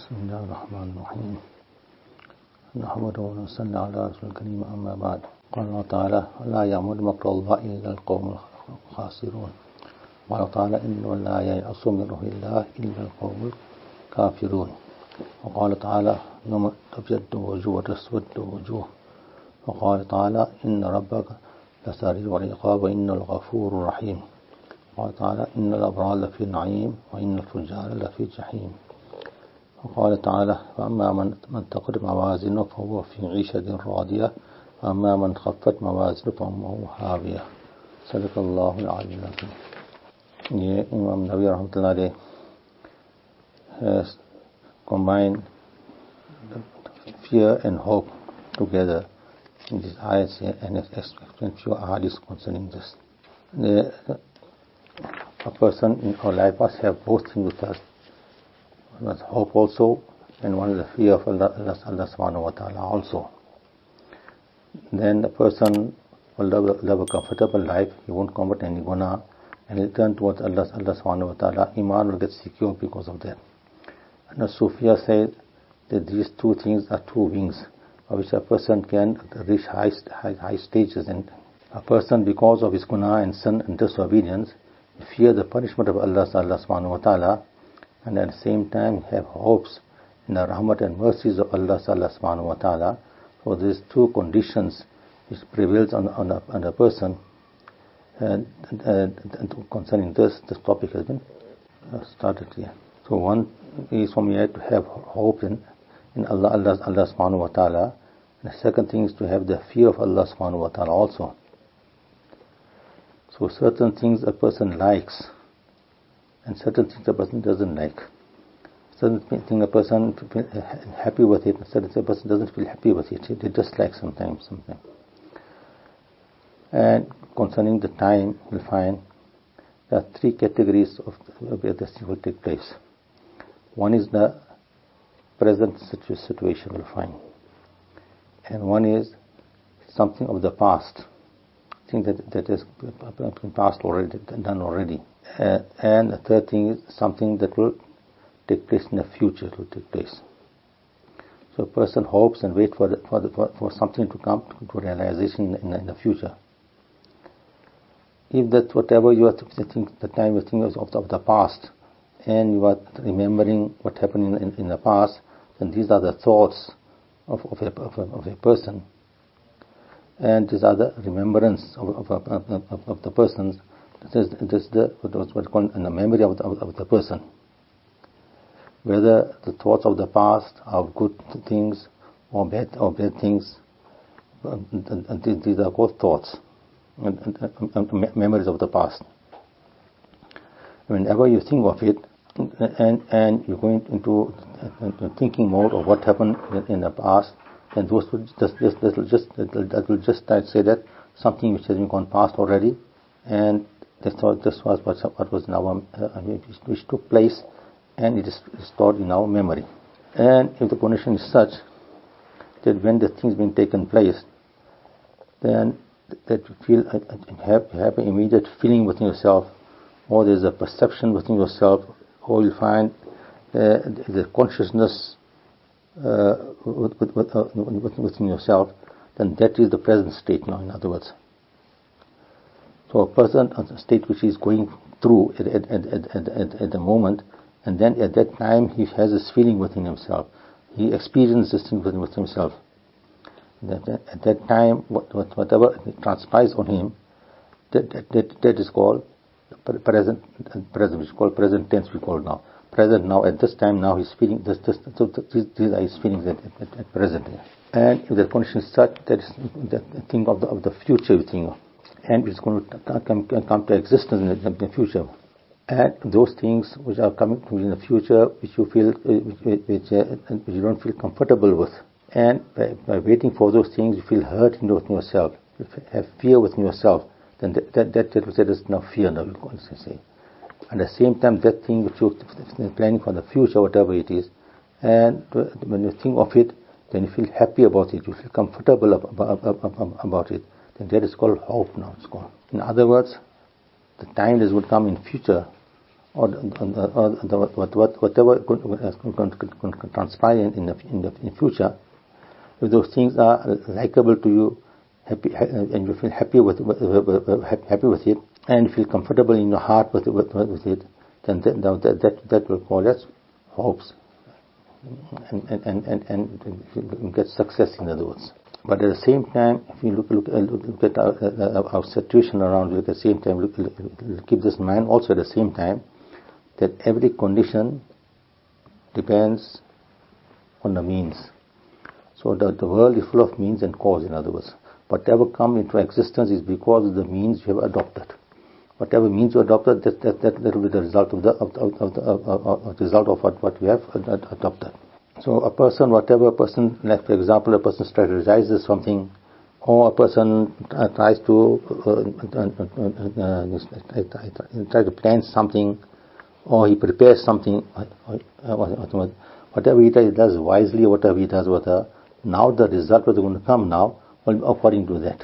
Bismillahirrahmanirrahim. Nahmaduhu wa nusalli ala rasulil kareem, amma ba'd. Qala Allah ta'ala, la ya'muru makra Allahi illa al-qawmul khasirun. Qala ta'ala, inna la ya'asu min ruhillah illa al-qawmul kafirun. Wa qala ta'ala, yawma tabyaddu wujuh wa taswaddu wujuh. Wa qala ta'ala, inna rabbaka lasari'ul iqab wa innal ghafurur rahim. Wa qala ta'ala, innal abrara lafi na'im wa innal fujjara lafi jahim. وقال تعالى فأما من ثقلت موازينه فهو في عيشة راضية وأما من خفت موازينه فأمه هاوية صدق الله العلي العظيم. ये इमाम नबी रहमतुल्लाह अलैह has combined fear and hope together in this ayat here and has explained few ahadith concerning this. A person in our life must have both things with us. One is hope also, and one is the fear of Allah subhanahu wa ta'ala also. Then the person will live a comfortable life, he won't commit any guna, and he'll turn towards Allah subhanahu wa ta'ala. Iman will get secure because of that. And the Sufia said that these two things are two wings, by which a person can reach high stages. And a person, because of his guna and sin and disobedience, fear the punishment of Allah subhanahu wa ta'ala, and at the same time have hopes in the rahmat and mercies of Allah subhanahu wa ta'ala. So these two conditions which prevails on a person, and concerning this topic has been started here. So one is for me to have hope in Allah subhanahu wa ta'ala, and the second thing is to have the fear of Allah subhanahu wa ta'ala also. So certain things a person likes, and certain things a person doesn't like. Certain things a person feels happy with it, and certain things a person doesn't feel happy with it. They just like sometimes. And concerning the time, you'll find there are three categories of where this thing will take place. One is the present situation, you'll find. And one is something of the past, thing that has been passed already, done already. And the third thing is something that will take place in the future. It will take place. So a person hopes and waits for something to come to realization in the future. If that whatever you are thinking, the time you think of the past, and you are remembering what happened in the past, then these are the thoughts of a person, and these are the remembrance of the person. This is what's called the memory of the person. Whether the thoughts of the past are good things or bad things, these are called thoughts and memories of the past. Whenever you think of it, and you're going into thinking mode of what happened in the past, then those will just say that something which has been gone past already, and this was what was in our which took place, and it is stored in our memory. And if the condition is such that when the things being taken place, then that you feel you have an immediate feeling within yourself, or there's a perception within yourself, or you'll find the consciousness within yourself, then that is the present state now, in other words. So a person, a state which he is going through at the moment, and then at that time he has this feeling within himself. He experiences this thing within himself. At that time, whatever transpires on him, that is called present, which is called present tense. We call it now present. Now at this time, now he's feeling this. So these are his feelings at present. And if the condition is such, that is the thing of the future you think of, and it's going to come to existence in the future. And those things which are coming in the future, which you feel, which you don't feel comfortable with, and by waiting for those things, you feel hurt within yourself, you have fear within yourself, then that is now fear. Now you can say. At the same time, that thing which you're planning for the future, whatever it is, and when you think of it, then you feel happy about it, you feel comfortable about it. Then that is called hope now, it's called. In other words, the time that would come in future, whatever going to transpire in the future, if those things are likable to you, happy, and you feel happy with it, and feel comfortable in your heart with it, then that will call as hopes, and you get success, in other words. But at the same time, if you look at our situation around you, at the same time, keep this in mind also at the same time, that every condition depends on the means. So the world is full of means and cause, in other words. Whatever come into existence is because of the means you have adopted. Whatever means you adopted, that will be the result of what you have adopted. So a person, whatever a person, like for example, a person strategizes something, or a person tries to plan something, or he prepares something, whatever he does wisely, whatever he does, now the result what is going to come now will be according to that.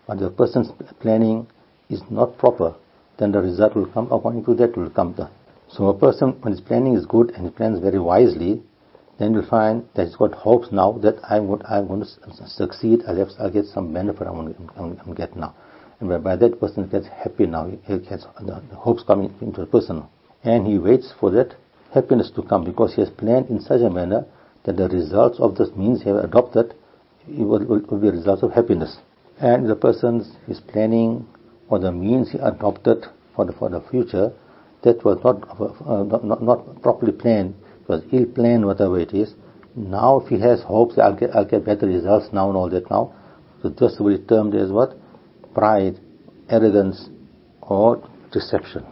But the person's planning is not proper, then the result will come according to that will come. So a person, when his planning is good and he plans very wisely, then you'll find that he's got hopes now that I'm going to succeed. I'll get some benefit I'm going to get now, and by that person gets happy now. He gets the hopes coming into the person, and he waits for that happiness to come because he has planned in such a manner that the results of the means he has adopted will be results of happiness. And the person is planning or the means he adopted for the future, that was not properly planned. It was ill planned, whatever it is. Now, if he has hopes, I'll get better results now and all that now. So this will be termed as what? Pride, arrogance, or deception.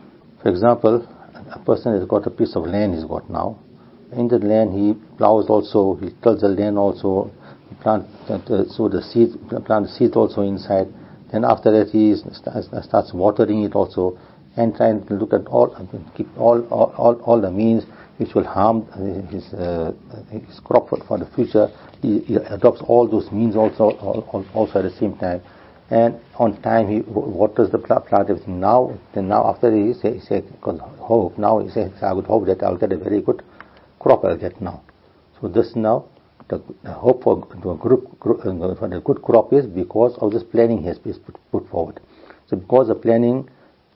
For example, a person has got a piece of land he's got now. In the land he plows also, he tills the land also, he plant the seeds also inside. Then after that he starts watering it also, and trying to look at keep all the means which will harm his crop for the future. He adopts all those means also at the same time, and on time he waters the plant, everything. Now after he says hope. Now he says I would hope that I'll get a very good crop I'll get now. So this now the hope for a good crop is because of this planning he has put forward. So because the planning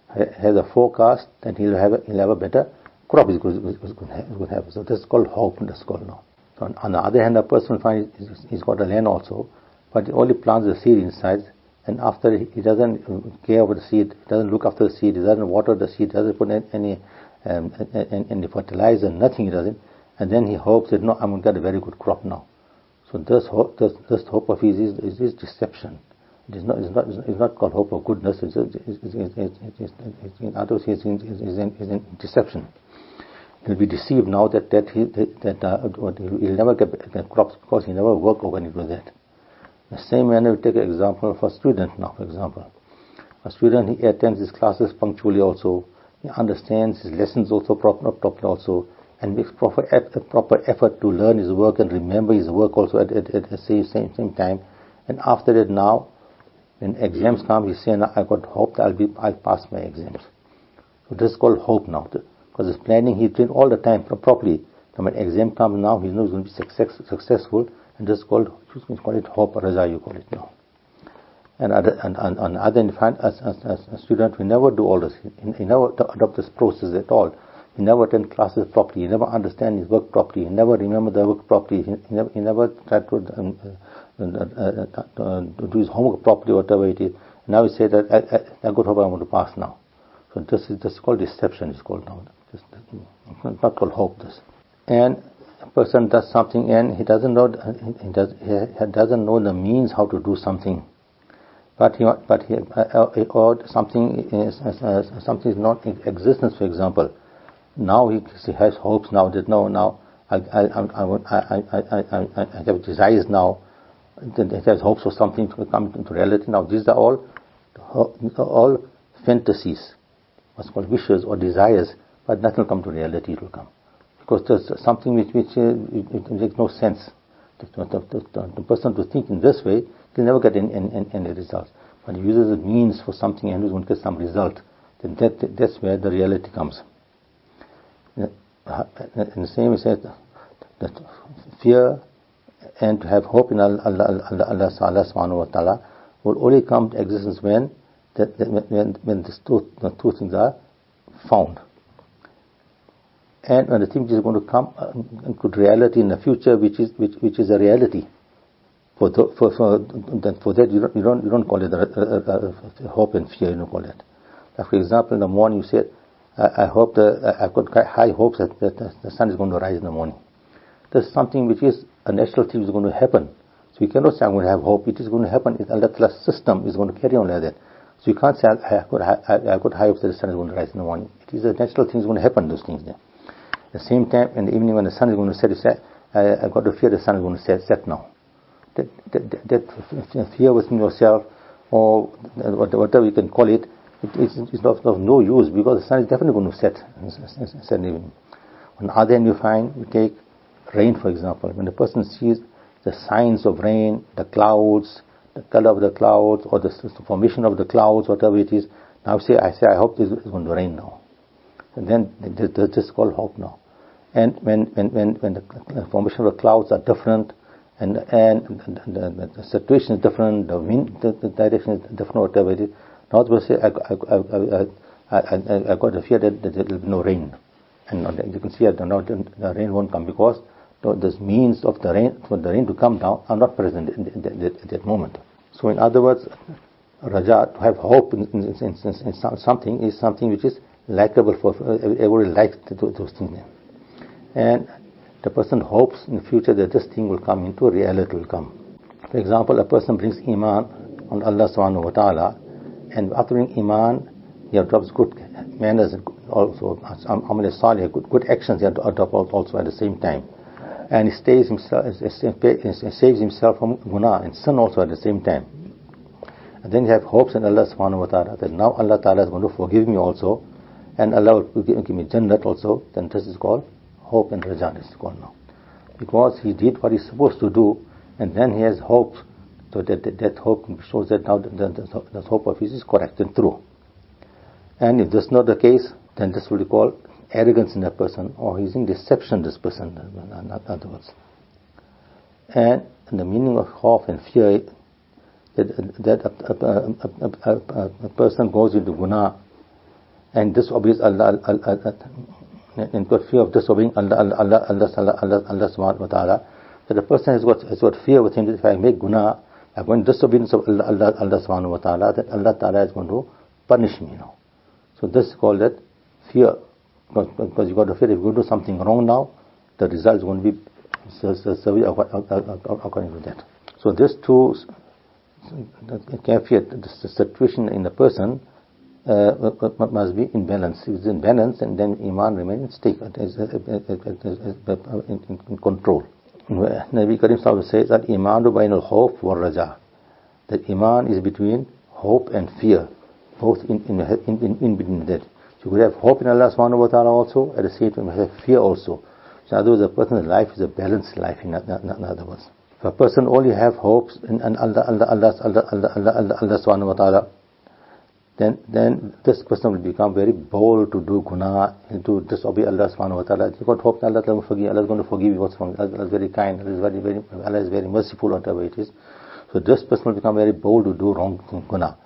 has a forecast, then he'll have a better crop is going to have. So this is called hope. That's called now. So on the other hand, a person will find he's got a land also, but he only plants the seed inside, and after he doesn't care about the seed, he doesn't look after the seed, he doesn't water the seed, doesn't put any fertilizer, nothing he doesn't, and then he hopes that no, I'm going to get a very good crop now. So this hope of his is deception. It's not called hope of goodness. It's in other words, it's in deception. He'll be deceived now that he'll never get crops because he never worked according to that. The same manner, we take an example for a student now. For example, a student, he attends his classes punctually also. He understands his lessons also properly also, and makes proper effort to learn his work and remember his work also at the same time. And after that, now when exams come, he's saying, I got hope that I'll pass my exams. So this is called hope now, because his planning he did all the time properly. So when exam comes now, he knows he's going to be successful, and this is called, you can call it hope, raja you call it now. And on the other hand, as a student, we never do all this. He never adopt this process at all. He never attend classes properly. He never understand his work properly. He never remember the work properly. He never tried to do his homework properly, whatever it is. Now he said that I got hope I want to pass now. So this is called deception. It's called now. It's not called hope. This. And a person does something and he doesn't know the means how to do something. But or something is not in existence. For example, now he has hopes now that now I have desires now. He has hopes for something to come into reality. Now these are all fantasies, what's called wishes or desires, but nothing will come to reality. It will come because there's something which it makes no sense. The person to think in this way, he'll never get any results. But he uses the means for something and he's going to get some result. Then that's where the reality comes. In the same way, says that fear and to have hope in Allah subhanahu wa ta'ala will only come to existence when these two things are found. And when the thing is going to come into reality in the future, which is a reality. For that you don't call it hope and fear. You don't call it. Like for example, in the morning you say, I've got high hopes that the sun is going to rise in the morning. That's something which is a natural thing is going to happen. So you cannot say I'm going to have hope. It is going to happen. Allah's system is going to carry on like that. So you can't say I've got high hopes that the sun is going to rise in the morning. It is a natural thing is going to happen. Those things there. At the same time, in the evening when the sun is going to set, you say I've got to fear the sun is going to set now. That fear within yourself, or whatever you can call it, it's of no use, because the sun is definitely going to set in the evening. On the other hand, you find, you take rain for example. When the person sees the signs of rain, the clouds, the color of the clouds, or the formation of the clouds, whatever it is, now I hope this is going to rain now. And then this is called hope now. And when the formation of the clouds are different, and the situation is different, the wind, the direction is different, whatever it is, now the person say, I got the fear that there will be no rain. And you can see that now the rain won't come, because the means of the rain, for the rain to come down, are not present at that moment. So in other words, Raja, to have hope in something, is something which is likable for everybody likes those things. And the person hopes in the future that this thing will come into reality, will come. For example, a person brings Iman on Allah subhanahu wa ta'ala, and after bringing Iman, he adopts good manners, also amal salih, good actions he adopts also at the same time. And he saves himself from guna and sin also at the same time. And then you have hopes in Allah subhanahu wa ta'ala, that now Allah ta'ala is going to forgive me also, and Allah will give me Jannat also. Then this is called hope and Raja, is called now. Because he did what he's supposed to do, and then he has hope. So that hope shows that now the hope of his is correct and true. And if this is not the case, then this will be called arrogance in that person, or he's in deception, this person, in other words. And the meaning of hope and fear, that a person goes into guna and disobeys Allah, and got fear of disobeying Allah subhanahu wa ta'ala, that the person has got fear with him that if I make guna, I'm going to disobedience of Allah subhanahu wa ta'ala, that Allah ta'ala is going to punish me now. So this is called that fear, because you got to fear if you do something wrong now, the result is going to be according to that. So this two kafiyat, the situation in the person must be in balance. If it's in balance, and then Iman remains in control. Nabi Karim Sahab says that Imanu bainal khawf wa raja, that Iman is between hope and fear, both in between that. You could have hope in Allah subhanahu wa ta'ala also, at the same time have fear also. So in other words, a person's life is a balanced life, in other words. If a person only have hopes in Allah subhanahu wa ta'ala, then this person will become very bold to do guna, and to disobey Allah subhanahu wa ta'ala. You got hope that Allah will forgive. Allah is going to forgive you what's wrong. Allah is very kind. Allah is very merciful, whatever it is. So this person will become very bold to do wrong guna.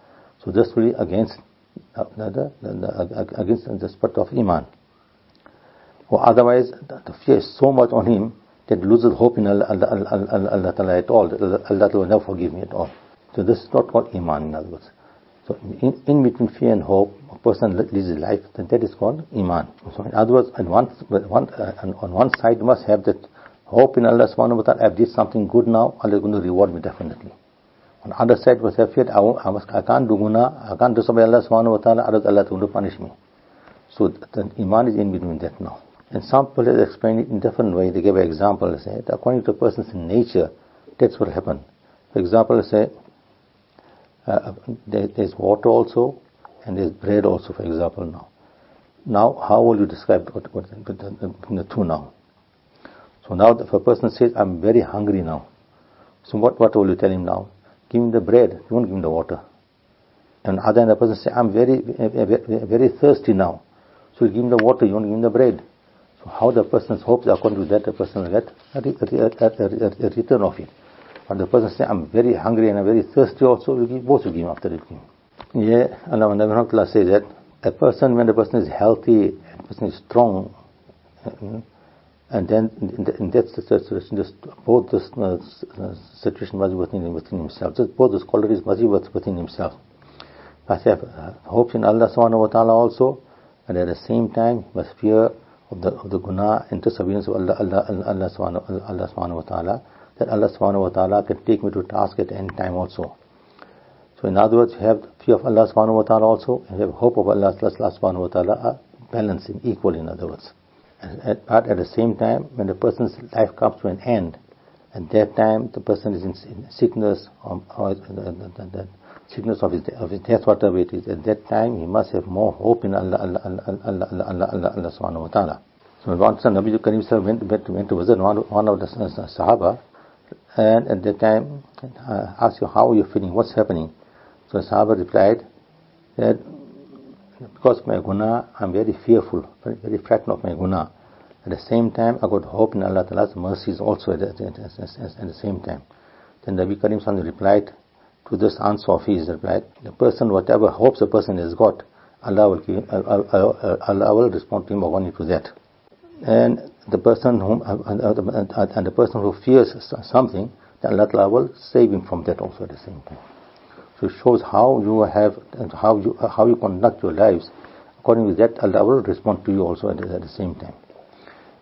So this will be against the spirit of Iman. Or otherwise, the fear is so much on him that he loses hope in Allah Ta'ala at all. Allah will never forgive me at all. So this is not called Iman, in other words. So in between fear and hope, a person lives his life, then that is called Iman. So in other words, on one side you must have that hope in Allah subhanahu wa ta'ala. I did something good now, Allah is going to reward me definitely. On the other side you must have fear, I can't do guna, I can't disobey Allah subhanahu wa ta'ala, otherwise Allah is going to punish me. So the Iman is in between that now. And some people have explained it in different ways. They give an example, they say, according to a person's nature, that's what happened. For example, they say, there's water also, and there's bread also, for example, now. Now, how will you describe the two now? So now, if a person says, I'm very hungry now, so what will you tell him now? Give him the bread, you won't give him the water. And other than the person says, I'm very thirsty now, so you give him the water, you won't give him the bread. So how the person's hopes are according to that, the person will get a return of it. But the person says, I'm very hungry and I'm very thirsty also, both will give him after it. Yeah, Allah says that a person, when the person is healthy, a person is strong, and then in that situation, both this situation must be within himself. Just both those qualities must be within himself. Must have hopes in Allah subhanahu wa ta'ala also, and at the same time must fear of the guna and disobedience of Allah subhanahu wa ta'ala, that Allah subhanahu wa ta'ala can take me to task at any time also. So in other words, you have fear of Allah subhanahu wa ta'ala also, and you have hope of Allah subhanahu wa ta'ala are balancing, equal in other words. But at the same time, when the person's life comes to an end, at that time the person is in sickness, or the sickness of his death, whatever it is, at that time he must have more hope in Allah subhanahu wa ta'ala. So once the Nabi Karim went to visit one of the Sahaba, and at that time asked you, how are you feeling, what's happening? So the Sahaba replied that because of my guna, I'm very fearful, very frightened of my guna. At the same time, I got hope in Allah Ta'ala's mercies also at the same time. Then Nabi Karim replied to this answer of his, replied, the person, whatever hopes a person has got, Allah will respond to him according to that. And the person who fears something, Allah Ta'ala will save him from that also at the same time. So it shows how you have and how you conduct your lives. According to that, Allah will respond to you also at the same time.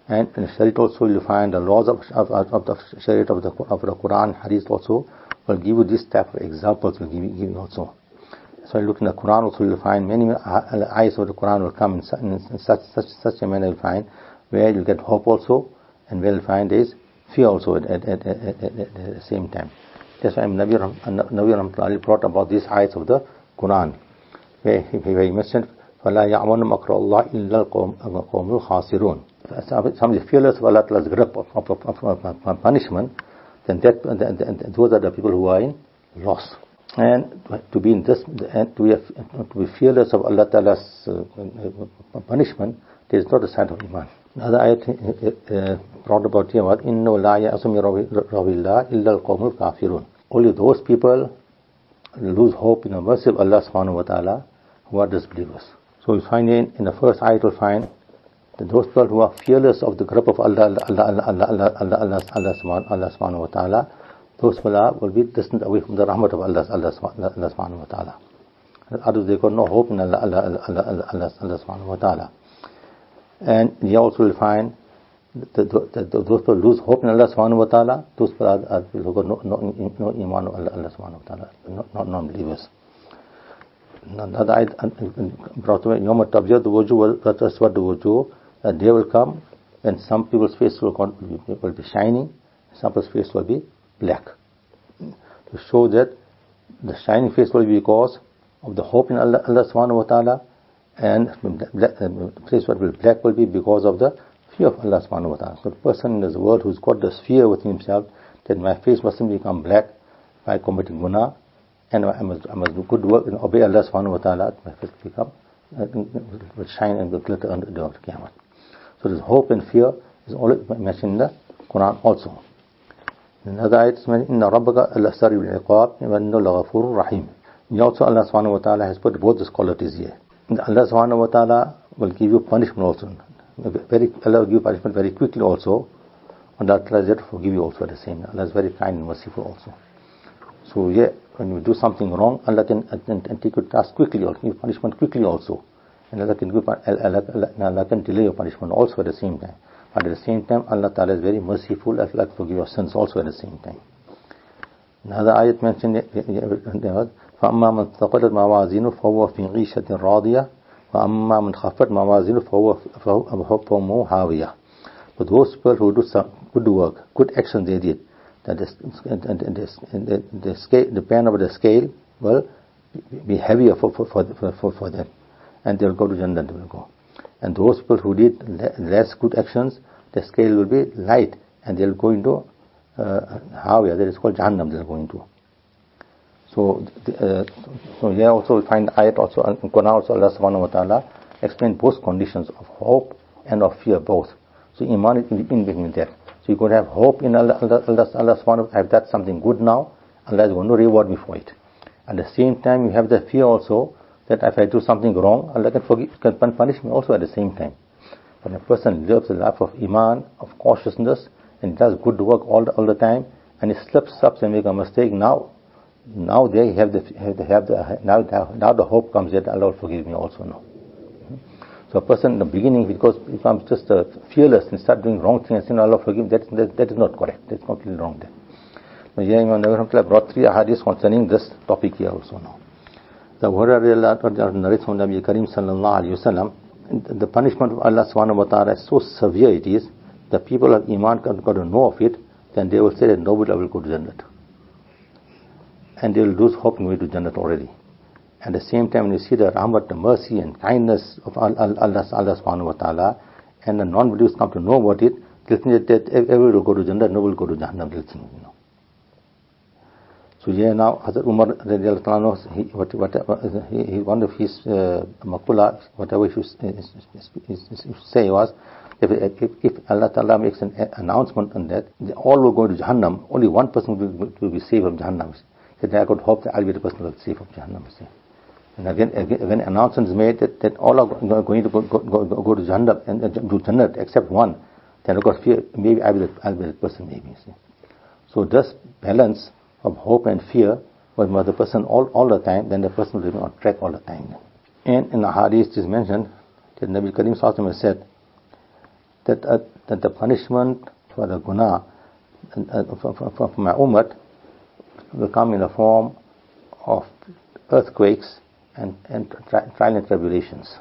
And in Shariat also you'll find the laws of the Shariat of the Quran, Hadith also will give you this type of examples, will give you also. So you look in the Quran also, you'll find many ayahs of the Quran will come in such a manner you'll find, where you'll get hope also, and where you'll find there is fear also at the same time. That's why Nabi Rahmatullah brought about these ayats of the Quran, where he mentioned, فَلَا يَعْمَنُ مَكْرَ اللَّهِ إِلَّا الْقَوْمُ الْخَاسِرُونَ. Somebody is fearless of Allah's grip of punishment, then those are the people who are in loss. And to be in this, and to be fearless of Allah Ta'ala's punishment, there is not a sign of iman. Another ayat brought about here was, إِنَّهُ لَا يَعْصُمْ مِنْ اللَّهِ إِلَّا الْقَوْمُ الْكَافِرُونَ. Only those people lose hope in the mercy of Allah subhanahu wa ta'ala who are disbelievers. So we find in the first ayat we'll find that those people who are fearless of the grip of Allah subhanahu wa ta'ala, those people will be distant away from the rahmat of Allah subhanahu wa ta'ala. Others, they got no hope in Allah subhanahu wa ta'ala. And you also will find that those people lose hope in Allah subhanahu wa ta'ala, those people are who got no iman of Allah subhanahu wa ta'ala, not non-believers. Another ayat brought to me, Yawma tabyaddu wujuh wa taswaddu wujuh, a day will come when some people's face will be shining, some people's face will be black. To show that the shining face will be because of the hope in Allah subhanahu wa ta'ala, and the place what will be black will be because of the fear of Allah subhanahu wa ta'ala. So the person in this world who's got this fear within himself, that my face mustn't become black by committing guna, and I must do good work and obey Allah subhanahu wa ta'ala, my face will shine and will glitter under the day of Qiyamah. So this hope and fear is always mentioned in the Quran also. Another ayat is mentioned, Inna rabbaka al-sari bil-iqab wa inna al-ghafurur rahim. Also Allah subhanahu wa ta'ala has put both these qualities here. Allah subhanahu wa ta'ala will give you punishment also. Allah will give you punishment very quickly also, and Allah is there to forgive you also at the same time. Allah is very kind and merciful also. So yeah, when you do something wrong, Allah can take your task quickly or give you punishment quickly also. And Allah can delay your punishment also at the same time. But at the same time, Allah Ta'ala is very merciful, Allah can forgive your sins also at the same time. Another ayat mentioned, فَأَمَّا مَنْ ثَقَلَتْ مَوَازِينُهُ فَهُوَ فِي عِيشَةٍ رَاضِيَةٍ وَأَمَّا مَنْ خَفَّتْ مَوَازِينُهُ فَهُوَ أُمُّهُ هَاوِيَةٌ. But those people who do some good work, good actions they did, that the pen of the scale will be heavier for them, and they will go to Jannah. They will go. And those people who did less good actions, the scale will be light, and they will go into Hawiyah, that is called Jahannam, they will go into. So here also we find ayat also in Quran also Allah subhanahu wa ta'ala explain both conditions of hope and of fear both. So Iman is in between that. So you could have hope in Allah subhanahu wa ta'ala, I've done something good now, Allah is going to reward me for it. At the same time, you have the fear also that if I do something wrong, Allah can punish me also at the same time. When a person lives a life of Iman, of cautiousness, and does good work all the time, and he slips up and makes a mistake, now they have now the hope comes that Allah will forgive me also now. So a person in the beginning, because he becomes just fearless and start doing wrong things and saying Allah forgive me, that is not correct. That's completely wrong there. Now here Imam Nawawi brought 3 hadiths concerning this topic here also now. The narrates from Nabi Karim sallallahu alayhi wa sallam, the punishment of Allah subhanahu wa ta'ala is so severe it is, the people of Iman got to know of it, then they will say that nobody will go to Jannat. And they will lose hope in way to Jannat already. At the same time, when you see the rahmat, the mercy and kindness of Allah subhanahu wa ta'ala, and the non-believers come to know about it, they'll think that everybody will go to Jannat, nobody will go to Jahannam, they'll think, So here now, Hazrat Umar, one of his maqula, whatever he say was, if Allah Ta'ala makes an announcement on that, they all will go to Jahannam, only one person will be saved from Jahannam. He said, I could hope that I'll be the person who will be saved from Jahannam. And again, announcement is made that all are going to go to Jahannam and do Jannat except one. Then of course, fear, maybe I'll be the person, maybe. So this balance of hope and fear was the person all the time, then the person will be on track all the time. And in the hadith it is mentioned that Nabi Karim Sallallahu Alaihi Wasallam said that the punishment for the guna for my ummah will come in the form of earthquakes and trial and tribulations.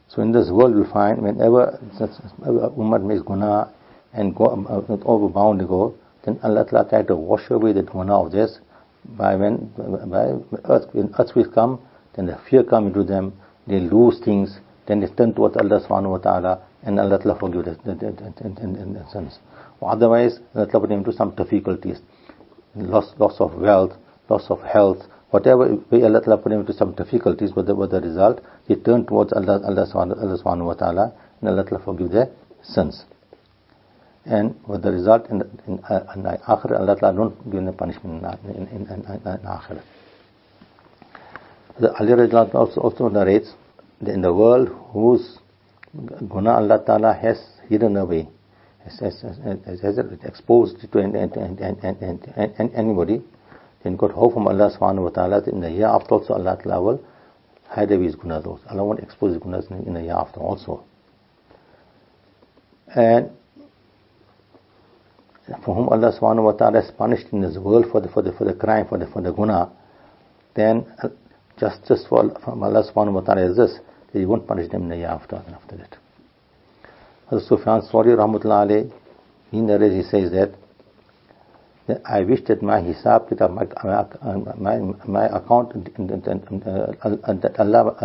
So in this world we find whenever ummah makes guna and go overbound to go, then Allah Ta'ala tried to wash away the guna of this when earthquakes come, then the fear comes into them, they lose things, then they turn towards Allah subhanahu wa ta'ala, and Allah Ta'ala forgive the sins. Otherwise, Allah Ta'ala put them into some difficulties, loss of wealth, loss of health, whatever way Allah Ta'ala put them into some difficulties, but the result, they turn towards Allah subhanahu wa ta'ala, and Allah Ta'ala forgive their sins. And with the result in Akhirah, Allah Ta'ala don't give them the punishment in Akhirah. The Ali Rajal also narrates that in the world whose guna Allah Ta'ala has hidden away, has exposed to anybody, then got hope from Allah subhanahu wa ta'ala that in the year after also Allah Ta'ala will hide away his gunas. Allah won't expose his gunas in the year after also. And for whom Allah subhanahu wa ta'ala is punished in this world for the crime, for the guna, then justice from Allah subhanahu wa ta'ala is this, that He won't punish them in the year after that. Hazrat Sufyan Thawri rahmatullah alayhi, he narrates, he says that I wish that my hisab kitab, my account, that Allah,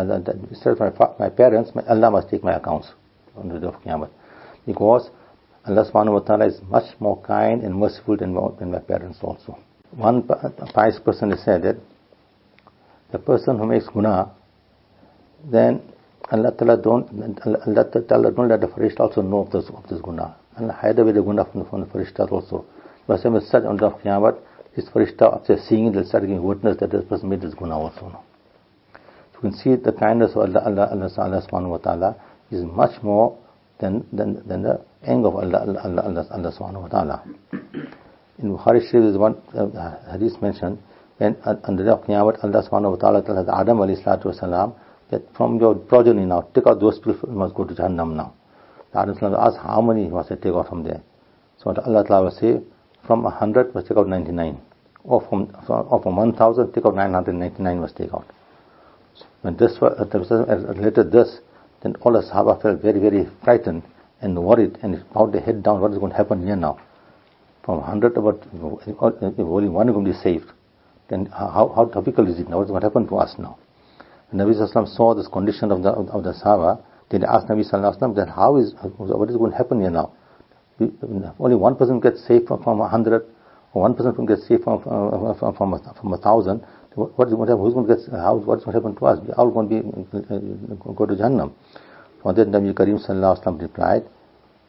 instead of my parents, Allah must take my accounts on the day of Qiyamah, because Allah subhanahu wa ta'ala is much more kind and merciful than my parents also. One pious person has said that the person who makes guna, then Allah Ta'ala don't let the farishta also know of this guna. Allah hide away the guna from the farishta also. But when it's said on the day of Qiyamah, this farishta, after seeing it, they'll start giving witness that this person made this guna also. So you can see the kindness of Allah subhanahu wa ta'ala is much more than the anger of Allah subhanahu wa ta'ala. In Bukhari Sharif is one hadith mentioned, when on the day of Qiyamah, Allah subhanahu wa ta'ala tells Adam alayhi salatu wasalam that from your progeny now, take out those people who must go to Jahannam now. The Adam salam asked how many must I take out from there. So Allah Ta'ala will say, from 100 must take out 99. Or from 1000, take out 999 must take out. So when this related this, then all the Sahaba felt very, very frightened and worried and bowed their head down, what is going to happen here now? From 100, about if only one is going to be saved, then how difficult is it now? What is going to happen to us now? When Nabi Sallallahu Alaihi Wasallam saw this condition of the Sahaba, then they asked Nabi Sallallahu Alaihi Wasallam that what is going to happen here now? Only one person gets saved from 100, or one person can get saved from 1,000. What is going to happen? Who's going to get? What is going to happen to us? We all going to go to Jahannam. For that, Nabi Karim Sallallahu Alaihi Wasallam replied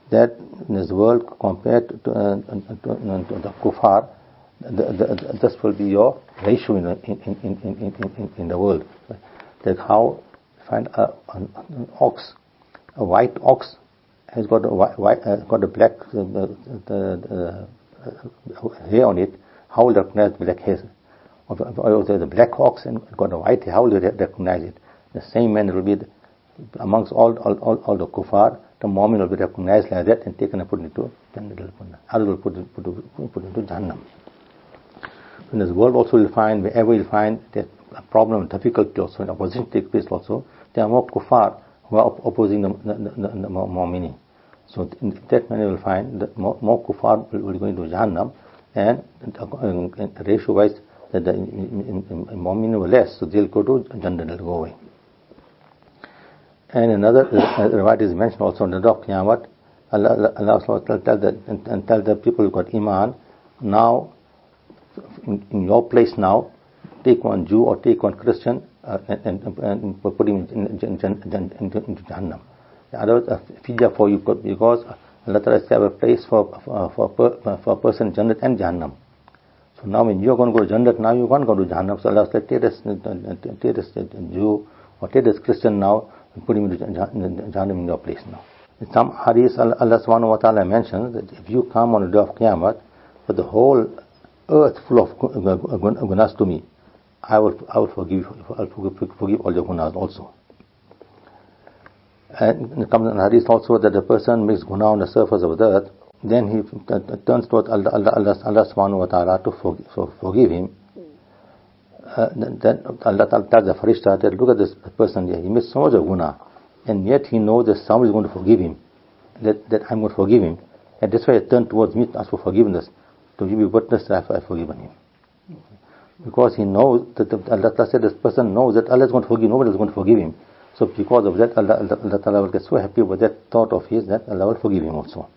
that in this world, compared to the kuffar, this will be your ratio in the world. Like how you find an ox, a white ox has got a black hair on it. How will you recognize black hair? Or the black ox and got a white hair, how will you recognize it? The same manner will be amongst all the kuffar. The mu'min will be recognized like that and taken and put into Jannah. Others will put into Jahannam. In this world also you'll find, wherever you'll find that a problem, difficulty also, in opposition takes place also, there are more kuffar who are opposing the mu'minin. So in that manner you'll find that more kuffar will go into Jahannam, and ratio-wise that the mu'minin were less, so they'll go to Jannah, they'll go away. And another riwayat is mentioned also on the day of Qiyamah. Allah tell the people who got Iman, now in your place now, take one Jew or take one Christian and put him into Jahannam. Otherwise, fidya for you, because Allah Ta'ala has a place for a person, Jannat and Jahannam. So now when you're going to go to Jannat, now you can't go to Jahannam. So Allah said, take this Jew or take this Christian now and put him into Jahannam in your place now. In some hadith, Allah Subhanahu wa Ta'ala mentions that if you come on the day of Qiyamah with the whole earth full of gunas to me, I will forgive all your gunas also. And it comes in hadith also that the person makes guna on the surface of the earth, then he turns towards Allah Subhanahu wa Ta'ala to forgive him. Then Allah Ta'ala tells the Farishta that look at this person here, he made so much of guna, and yet he knows that somebody is going to forgive him, that I'm going to forgive him, and that's why he turned towards me to ask for forgiveness, to give you witness that I've forgiven him. Because he knows that Allah Ta'ala said this person knows that Allah is going to forgive, nobody is going to forgive him. So because of that, Allah Ta'ala will get so happy with that thought of his that Allah will forgive him also.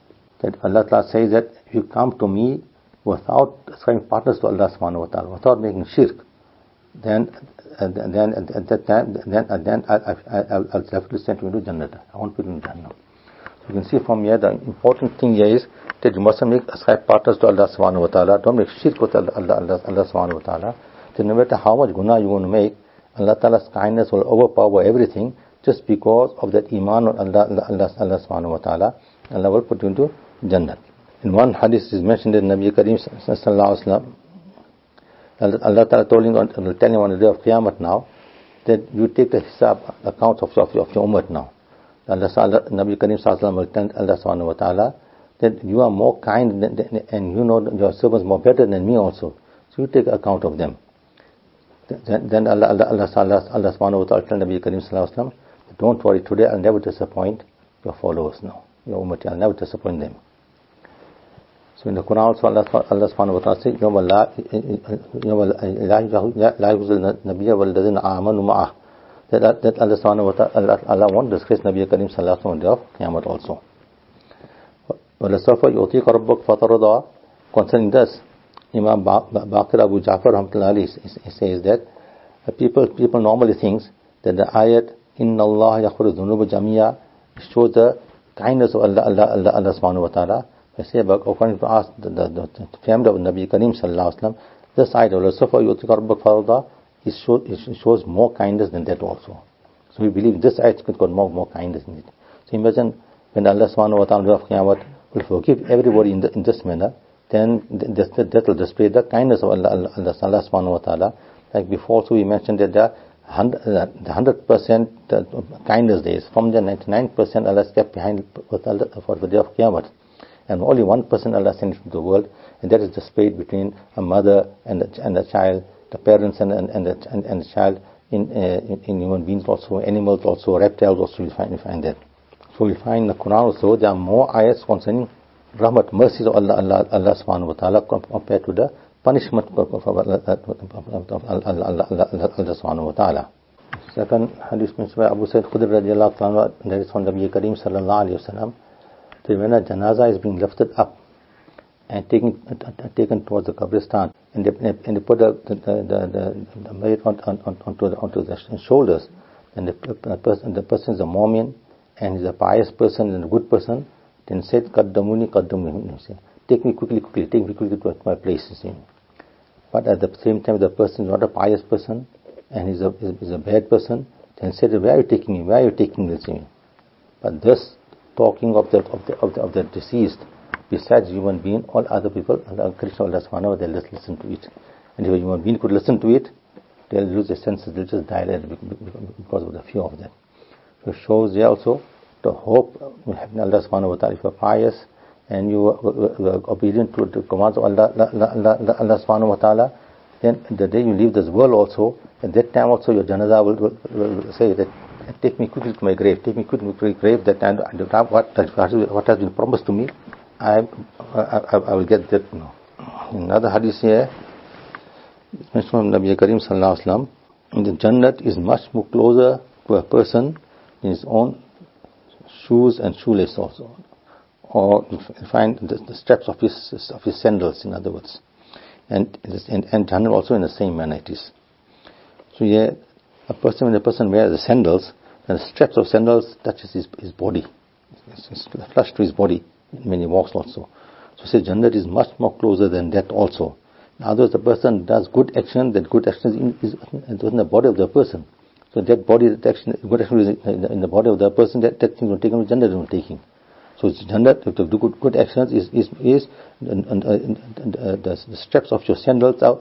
That Allah Ta'ala says that if you come to me without ascribing partners to Allah Subhanahu wa Ta'ala, without making shirk, then at that time, I'll definitely send you into Jannah. I won't put you in Jannah. So you can see from here, the important thing here is that you mustn't make ascribe partners to Allah Subhanahu wa Ta'ala. Don't make shirk with Allah Subhanahu wa Ta'ala. Then no matter how much guna you're going to make, Allah Ta'ala's kindness will overpower everything just because of that iman on Allah Subhanahu wa Ta'ala. Allah will put you into Jannah. In one hadith is mentioned that Nabi Kareem Sallallahu Alaihi Wasallam, Allah Ta'ala told him on the day of Qiyamah now, that you take the hisab account of your ummah now. Nabi Kareem Sallallahu Alaihi Wasallam will tell Allah Subhanahu wa Ta'ala that you are more kind and you know your servants more better than me also. So you take account of them. Then Allah Subhanahu wa Ta'ala tell Nabi Kareem Sallallahu Alaihi Wasallam, don't worry, today I'll never disappoint your followers now. Your ummah, I'll never disappoint them. So in the Quran also Allah Subhanahu wa Ta'ala says, يَوْمَ لَا يُخْزِي النَّبِيَّ وَالَّذِينَ آمَنُوا مَعَهُ. That Allah Subhanahu wa Ta'ala, Allah won't disgrace Nabi Kareem Sallallahu Alaihi Wasallam on the day of Qiyamah also. وَلَسَوْفَ يُعْطِيكَ رَبُّكَ فَتَرْضَى. Concerning this, Imam Baqir Abu Ja'far Rahmatullahi Alayhi says that people normally think that the ayat Inna Allah yaghfiru dhunuba jamia shows the kindness of Allah Subhanahu wa Ta'ala. I say, but according to us, the family of Nabi Kareem Sallallahu Alaihi Wasallam, this ayat وَلَسَوْفَ يُعْطِيكَ رَبُّكَ فَتَرْضَى it shows more kindness than that also. So we believe this ayat has got more kindness in it. So imagine when Allah Subhanahu wa Ta'ala of Qiyamah will forgive everybody in this manner, then that will display the kindness of Allah Subhanahu wa Ta'ala. Like before, so we mentioned that the 100% kindness there is. From the 99% Allah is kept behind with Allah for the day of Qiyamah. And only 1% Allah sends into the world, and that is displayed between a mother and a child, the parents and the child, in human beings also, animals also, reptiles also, we find that. So we find in the Quran also there are more ayats concerning rahmat, mercies of Allah Subhanahu wa Ta'ala compared to the punishment of Allah Subhanahu wa Ta'ala. Second hadith mentioned by Abu Sayyid Khudri radiallahu ta'ala, that is from Nabi Kareem Sallallahu Alaihi Wasallam, that when a janazah is being lifted up and taken towards the qabristan, and they put the mayit onto the shoulders, and the person is a mu'min and is a pious person and a good person, then said, Qaddamuni, Qaddamuni, take me quickly, take me quickly to my place, you see. But at the same time, the person is not a pious person, and is a bad person, then said, where are you taking me? Where are you taking me? But thus, talking of the deceased, besides human being, all other people, Allah, Krishna, Allah subhanahu wa ta'ala, let's listen to it. And if a human being could listen to it, they'll lose their senses, they'll just die because of the fear of that. So it shows there also the hope you have in Allah subhanahu wa ta'ala. If you are pious and you are obedient to the commands of Allah subhanahu wa ta'ala, then the day you leave this world also, at that time also your janazah will say that, take me quickly to my grave, take me quickly to my grave, that and what has been promised to me, I will get that. Another hadith here, mentioned from Nabi Karim sallallahu alaihi wasallam, the Jannat is much more closer to a person in his own shoes and shoelace also, or you find the straps of his sandals, in other words, and Jannat also in the same manner it is. So here, when a person wears the sandals, and the straps of sandals touches his body, it's flush to his body when he walks also. So say Jannat is much more closer than that also. In other words, the person does good action, that good action is in the body of the person. So that body, that action, good action is in the body of the person, that thing will take him to Jannat, will taking. So it's Jannat, if you do good actions, is the straps of your sandals are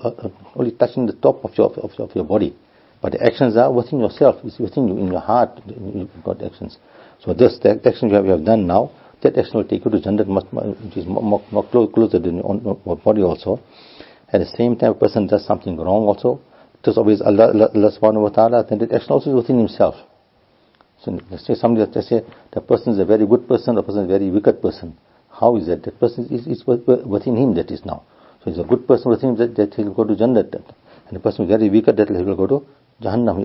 only touching the top of your body. But the actions are within yourself, it's within you, in your heart, you've got actions. So that action you have done now, that action will take you to Jannat, which is more closer than your body also. At the same time, a person does something wrong also, disobeys Allah subhanahu wa ta'ala, then that action also is within himself. So let's say the person is a very good person, the person is a very wicked person. How is that? That person is within him, that is now. So he's a good person within him, that he will go to Jannat. And the person is very wicked, that he will go to Jahannam,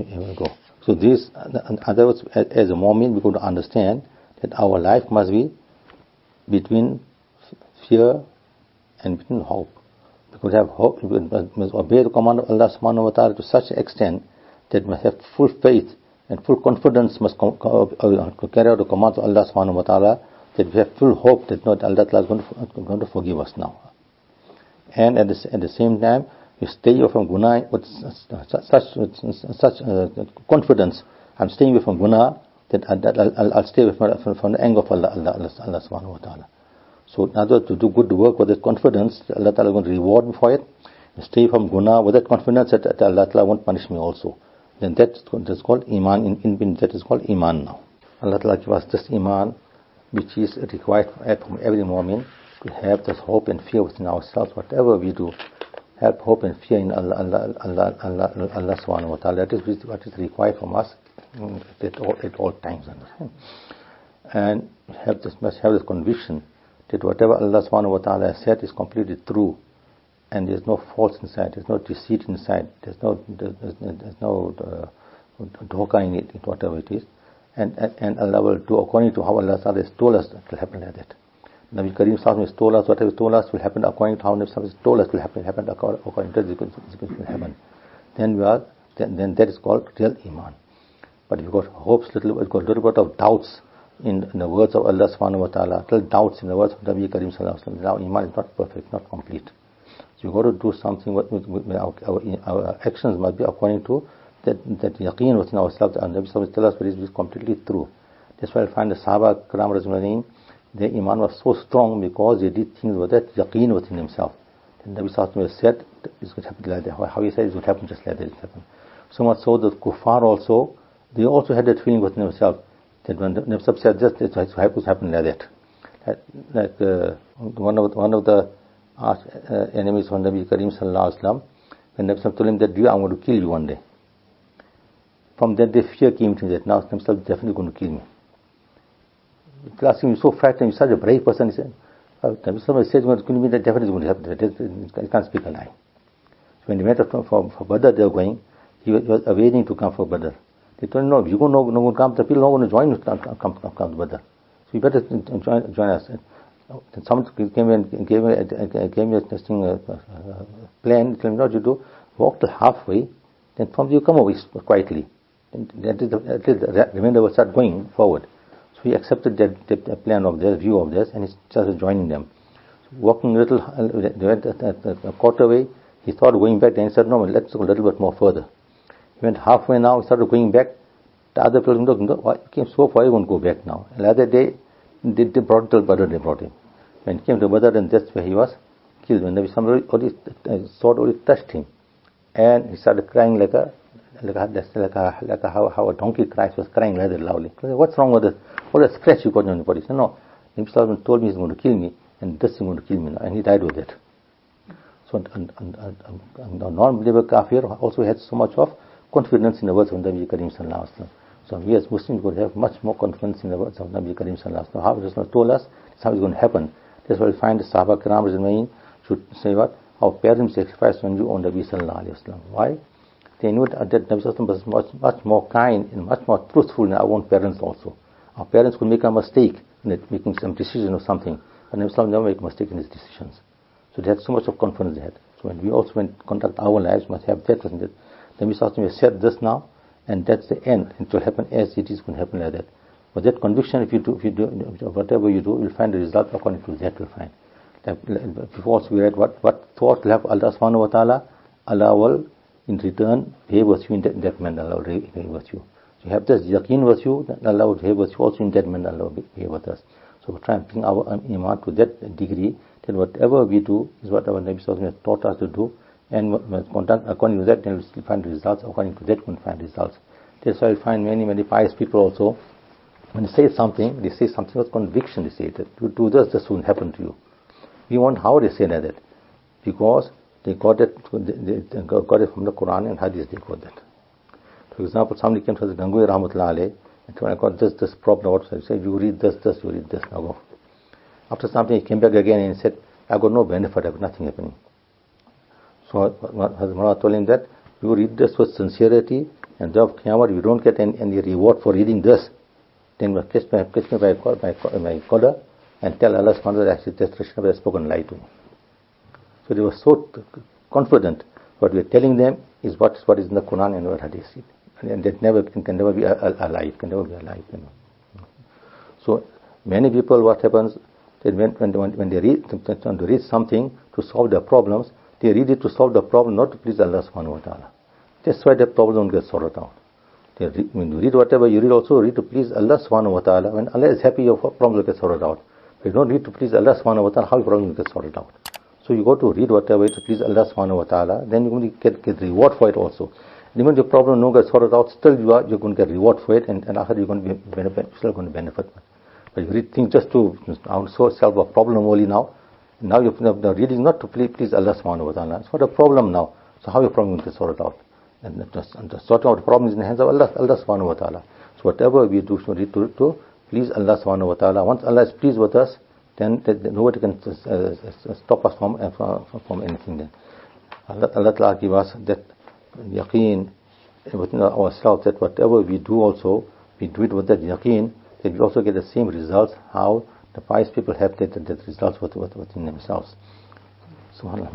he will go. So this, in other words, as a Mu'min, we got to understand that our life must be between fear and between hope. We have hope, we must obey the command of Allah subhanahu wa ta'ala to such an extent that we must have full faith and full confidence, must carry out the commands of Allah subhanahu wa ta'ala, that we have full hope that Allah ta'ala is going to forgive us now. And at the same time, you stay away from guna with such confidence. I'm staying away from guna, that I'll stay away from the anger of Allah subhanahu wa ta'ala. So in other words, to do good work with that confidence, Allah ta'ala is going to reward me for it. You stay from guna with that confidence that Allah ta'ala won't punish me also. Then that's called iman, that is called iman now. Allah ta'ala gives us this iman, which is required from every Mu'min, to have this hope and fear within ourselves. Whatever we do, have hope and fear in Allah subhanahu wa ta'ala. That is what is required from us at all times. And must have this conviction that whatever Allah subhanahu wa ta'ala has said is completely true, and there's no false inside, there's no deceit inside, there's no dhoka in it, whatever it is, and Allah will do according to how Allah ta'ala has told us it will happen like that. Nabi Karim Sahab has told us whatever he told us will happen according to how Nabi Sahab has told us will happen according to it will happen. Then that is called real iman. But if you've got hopes, we've got a little bit of doubts in the words of Allah subhanahu wa ta'ala, little doubts in the words of Nabi Karim sallallahu alaihi wasallam, now iman is not perfect, not complete. So you've got to do something, our actions must be according to that yaqeen within ourselves, and Nabi sallallahu alaihi wasallam tells us what is completely true. That's why I find the Sahaba Karam Razmanin, their iman was so strong because they did things with that yaqeen within themselves. And Nabi sallallahu alaihi wasallam said, it's going to happen like that. How he said it's going to happen just like that, it happened. So much so that kuffar also, they also had that feeling within themselves, that when the Nabi Sahib said just it's going to happen like that. One of the enemies of Nabi Karim sallallahu alaihi wasallam, when Nabi Sahib told him that I'm going to kill you one day. From that day fear came to him that now Nabi Sahib is definitely going to kill me. He asked him, you're so frightened, you're such a brave person. He said, Nabi Sahib said it's going to kill me, that definitely is going to happen. He can't speak a lie. So when he went for Badr, they were going, he was awaiting to come for Badr. They told him, no, if you go, no come, the people are not going to join you, come to Badr. So you better join us. And someone came and gave me a testing plan. He told me, what you do, walk till halfway, then from you come away quietly. And that is the remainder will start going forward. So he accepted that plan of theirs, view of theirs, and he started joining them. So walking a little, they went a quarter way, he thought of going back, then he said, no, let's go a little bit more further. He went halfway now, he started going back. The other people, no, he came so far, he won't go back now. And the other day, they brought till Badr, they brought him. When he came to Badr, and that's where he was killed. When somebody sword already touched him, and he started crying like how a donkey cries, was crying rather loudly. What's wrong with this? What a scratch you got on your body? He said, no, Nabi Sallallahu told me he's going to kill me, and this is going to kill me now, and he died with it. So a non-believer kafir also had so much of confidence in the words of Nabi Karim Sallallahu Alaihi Wasallam. So we as Muslims would have much more confidence in the words of Nabi Karim Sallallahu Alaihi Wasallam. How Rasulullah told us, that's how it's going to happen. That's why we find the Sahaba Kiram should say what? Our parents sacrificed on you on Nabi Sallallahu Alaihi Wasallam. Why? They knew that Nabi Sallallahu Alaihi Wasallam was much more kind and much more truthful than our own parents also. Our parents could make a mistake in making some decision or something, but Nabi Sallallahu Alaihi Wasallam never make a mistake in his decisions. So they had so much of confidence they had. So when we also conduct our lives, must have that, wasn't it? Nabi Sallallahu Alaihi Wasallam said this now, and that's the end. It will happen as it is going to happen like that. But that conviction, if you do whatever you do, you'll find the result according to that. You'll find. Before also we read what thought will have Allah Subhanahu wa Taala. Allah will in return behave with you in that manner. Allah will behave with you. So you have this yaqeen with you, that Allah will behave with you also in that manner. Allah will behave with us. So we try and bring our iman to that degree that whatever we do is what our Nabi Sallallahu Alaihi Wasallam taught us to do. And according to that, then we'll find results. According to that, we'll find results. That's why you find many pious people also, when they say something with conviction. They say that you do this won't happen to you. We want how they say that, because they got it from the Quran and Hadith. They got that. For example, somebody came to the Gangohi Rahmatullah Alayhi and told, I got this problem. Also, he said, you read this, you read this. Now go. After something, he came back again and he said, I got no benefit. I got nothing happening. So Hazrat Molana told him that you read this with sincerity, and the Qiyamah you don't get any reward for reading this. Then you catch me by collar and tell Allah subhanahu wa ta'ala, actually this Krishna has spoken lie to me. So they were so confident. What we are telling them is what is in the Quran and what Hadith. And that can never be alive. Can never be alive. You know. So many people, what happens, that when they read something to solve their problems, they read it to solve the problem, not to please Allah subhanahu wa ta'ala. That's why the problem gets sorted out. When you read whatever you read, also read to please Allah subhanahu wa ta'ala. When Allah is happy, your problem will get sorted out. If you don't read to please Allah subhanahu wa ta'ala, how your problem will get sorted out? So you go to read whatever to please Allah subhanahu wa ta'ala, then you're going to get reward for it also. And even if your problem no gets sorted out, still you're going to get reward for it, and after you're going to be still going to benefit. But you read things just to solve a problem only now. Now the reading not to please Allah subhanahu wa ta'ala. It's not a problem now. So how your problem will get sorted out? And the sorting out the problem is in the hands of Allah subhanahu wa ta'ala. So whatever we do, we read to please Allah subhanahu wa ta'ala. Once Allah is pleased with us, then nobody can stop us from anything. Then Allah Ta'ala give us that yaqeen within ourselves, that whatever we do also, we do it with that yaqeen, that we also get the same results how the pious people have that results within themselves. Subhanallah.